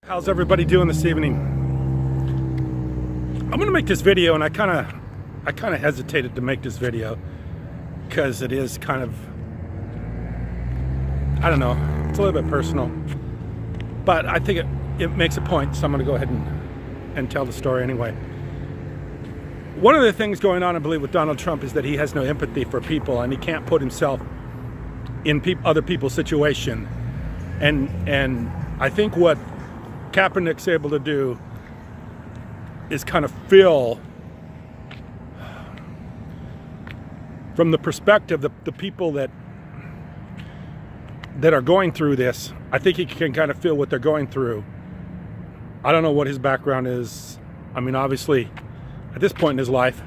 How's everybody doing this evening? I'm gonna make this video, and I kind of hesitated to make this video because it is kind of, I don't know, it's a little bit personal, but I think it makes a point, so I'm gonna go ahead and tell the story anyway. One of the things going on, I believe, with Donald Trump is that he has no empathy for people, and he can't put himself in other people's situation. And I think what Kaepernick's able to do is kind of feel, from the perspective of the people that are going through this. I think he can kind of feel what they're going through. I don't know what his background is. I mean, obviously, at this point in his life,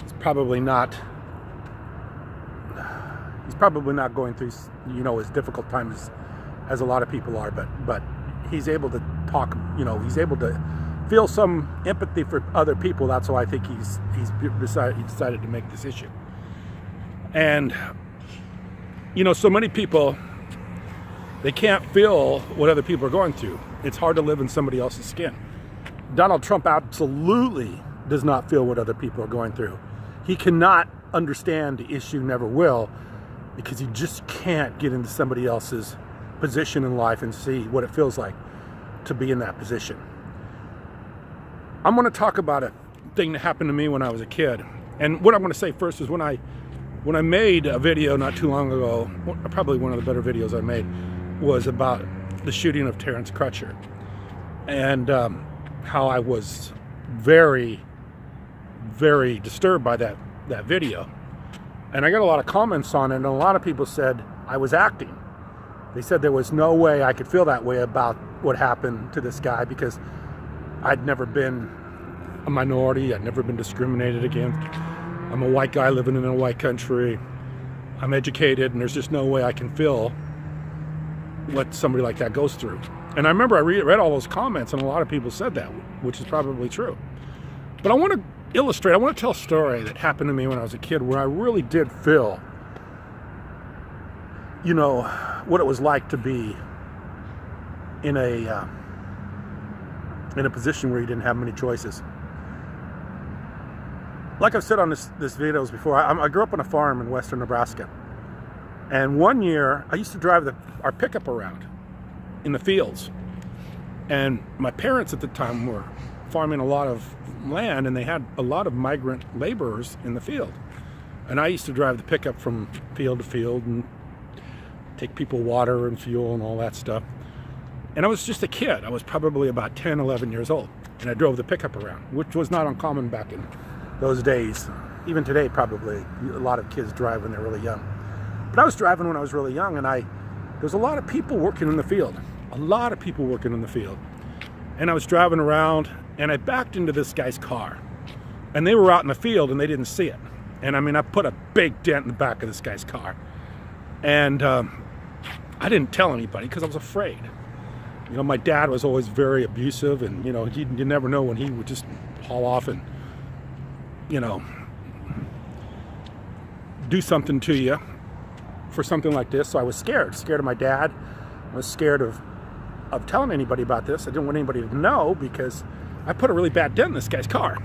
he's probably not going through, as difficult times as a lot of people are, but he's able to talk, he's able to feel some empathy for other people. That's why I think he decided to make this issue. And so many people, they can't feel what other people are going through. It's hard to live in somebody else's skin. Donald Trump absolutely does not feel what other people are going through. He cannot understand the issue, never will, because he just can't get into somebody else's position in life and see what it feels like to be in that position. I'm going to talk about a thing that happened to me when I was a kid. And what I'm going to say first is when I made a video not too long ago, probably one of the better videos I made, was about the shooting of Terrence Crutcher, and how I was very, very disturbed by that video. And I got a lot of comments on it, and a lot of people said I was acting. They said there was no way I could feel that way about what happened to this guy because I'd never been a minority, I'd never been discriminated against. I'm a white guy living in a white country. I'm educated, and there's just no way I can feel what somebody like that goes through. And I remember I read all those comments, and a lot of people said that, which is probably true. But I want to illustrate, I want to tell a story that happened to me when I was a kid where I really did feel, what it was like to be in a position where you didn't have many choices. Like I've said on this videos before, I grew up on a farm in western Nebraska. And one year, I used to drive our pickup around in the fields. And my parents at the time were farming a lot of land, and they had a lot of migrant laborers in the field. And I used to drive the pickup from field to field and take people water and fuel and all that stuff. And I was just a kid. I was probably about 10, 11 years old. And I drove the pickup around, which was not uncommon back in those days. Even today, probably, a lot of kids drive when they're really young. But I was driving when I was really young, and there's a lot of people working in the field. A lot of people working in the field. And I was driving around, and I backed into this guy's car. And they were out in the field, and they didn't see it. And I put a big dent in the back of this guy's car. And I didn't tell anybody because I was afraid. My dad was always very abusive, and you never know when he would just haul off and do something to you for something like this. So I was scared of my dad. I was scared of telling anybody about this. I didn't want anybody to know because I put a really bad dent in this guy's car,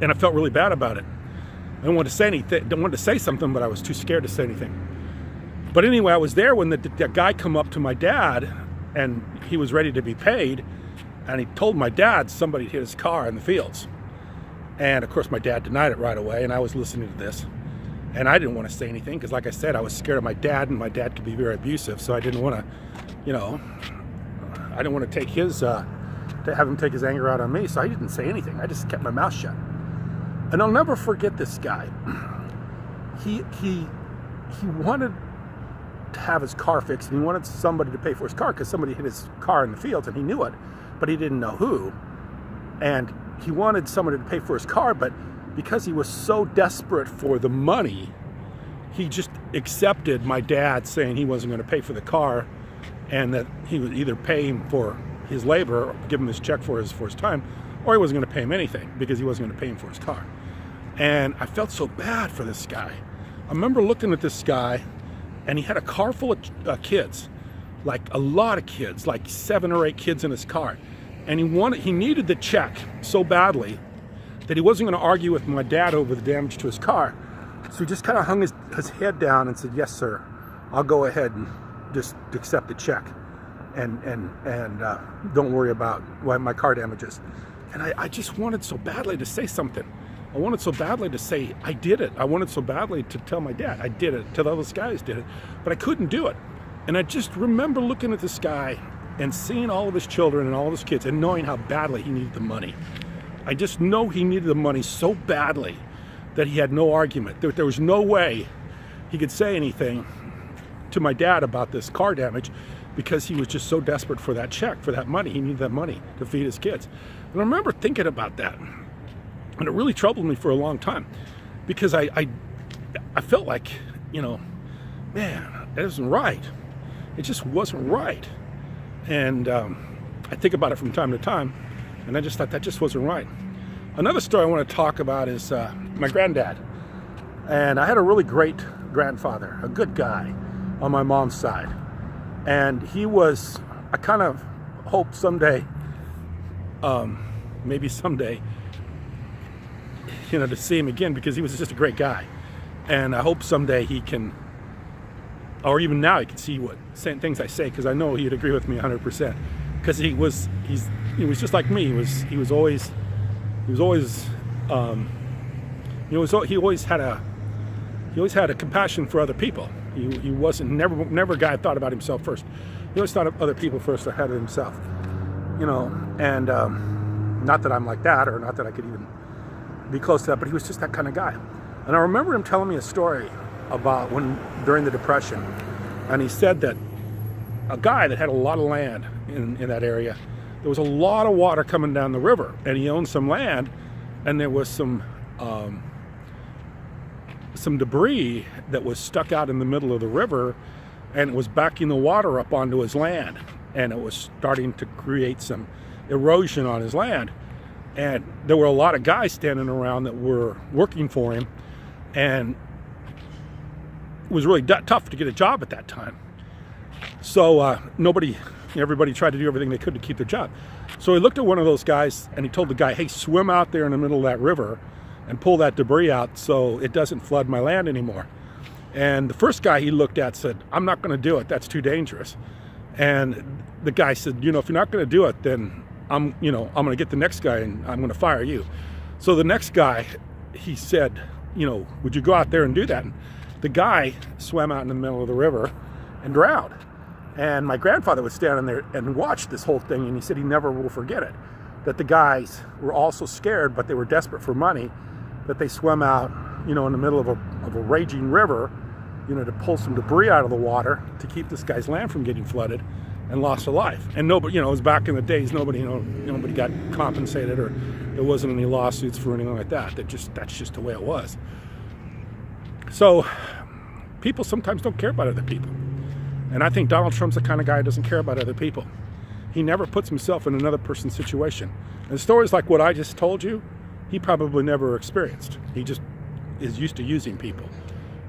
and I felt really bad about it. I didn't want to say anything. I wanted to say something, but I was too scared to say anything. But anyway, I was there when the guy come up to my dad, and he was ready to be paid, and he told my dad somebody hit his car in the fields. And of course my dad denied it right away, and I was listening to this. And I didn't want to say anything because, like I said, I was scared of my dad, and my dad could be very abusive, so I didn't want to, I didn't want to take to have him take his anger out on me, so I didn't say anything. I just kept my mouth shut. And I'll never forget this guy. He wanted to have his car fixed, and he wanted somebody to pay for his car because somebody hit his car in the fields, and he knew it, but he didn't know who. And he wanted somebody to pay for his car, but because he was so desperate for the money, he just accepted my dad saying he wasn't going to pay for the car, and that he would either pay him for his labor or give him his check for his time, or he wasn't going to pay him anything because he wasn't going to pay him for his car. And I felt so bad for this guy. I remember looking at this guy, and he had a car full of kids. like a lot of kids, like 7 or 8 kids in his car. And he needed the check so badly that he wasn't going to argue with my dad over the damage to his car. So he just kind of hung his head down and said, "Yes, sir, I'll go ahead and just accept the check. And don't worry about my car damages." And I just wanted so badly to say something. I wanted so badly to say, I did it. I wanted so badly to tell my dad, I did it, tell those guys did it, but I couldn't do it. And I just remember looking at this guy and seeing all of his children and all of his kids and knowing how badly he needed the money. I just know he needed the money so badly that he had no argument. There was no way he could say anything to my dad about this car damage because he was just so desperate for that check, for that money. He needed that money to feed his kids. And I remember thinking about that. And it really troubled me for a long time because I felt like, man, that isn't right. It just wasn't right. And I think about it from time to time, and I just thought that just wasn't right. Another story I want to talk about is my granddad. And I had a really great grandfather, a good guy on my mom's side. And I kind of hope someday, maybe someday, to see him again, because he was just a great guy. And I hope someday he can, or even now he can see things I say, because I know he'd agree with me 100%. Because he was just like me. He always had a compassion for other people. He wasn't never a guy that thought about himself first. He always thought of other people first ahead of himself. And not that I'm like that, or not that I could even be close to that, but he was just that kind of guy. And I remember him telling me a story about during the Depression, and he said that a guy that had a lot of land in that area, there was a lot of water coming down the river, and he owned some land, and there was some debris that was stuck out in the middle of the river, and it was backing the water up onto his land, and it was starting to create some erosion on his land. And there were a lot of guys standing around that were working for him, and it was really tough to get a job at that time. So everybody tried to do everything they could to keep their job. So he looked at one of those guys and he told the guy, "Hey, swim out there in the middle of that river and pull that debris out so it doesn't flood my land anymore." And the first guy he looked at said, "I'm not going to do it. That's too dangerous." And the guy said, "If you're not going to do it, then I'm going to get the next guy and I'm going to fire you." So the next guy, he said, "Would you go out there and do that?" And the guy swam out in the middle of the river and drowned. And my grandfather was standing there and watched this whole thing, and he said he never will forget it. That the guys were also scared, but they were desperate for money, that they swam out, in the middle of a raging river, to pull some debris out of the water to keep this guy's land from getting flooded, and lost a life. And nobody, it was back in the days, nobody got compensated, or there wasn't any lawsuits for anything like that. That's just the way it was. So people sometimes don't care about other people. And I think Donald Trump's the kind of guy who doesn't care about other people. He never puts himself in another person's situation. And stories like what I just told you, he probably never experienced. He just is used to using people,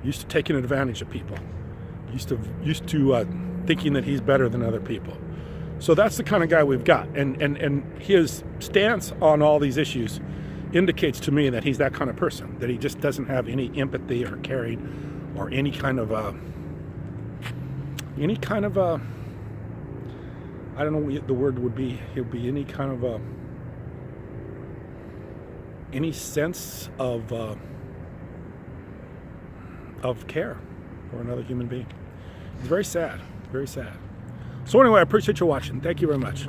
used to taking advantage of people, used to thinking that he's better than other people. So that's the kind of guy we've got. And his stance on all these issues indicates to me that he's that kind of person, that he just doesn't have any empathy or caring or any kind of I don't know what the word would be. He'll be any kind of any sense of care for another human being. It's very sad, very sad. So anyway, I appreciate you watching. Thank you very much.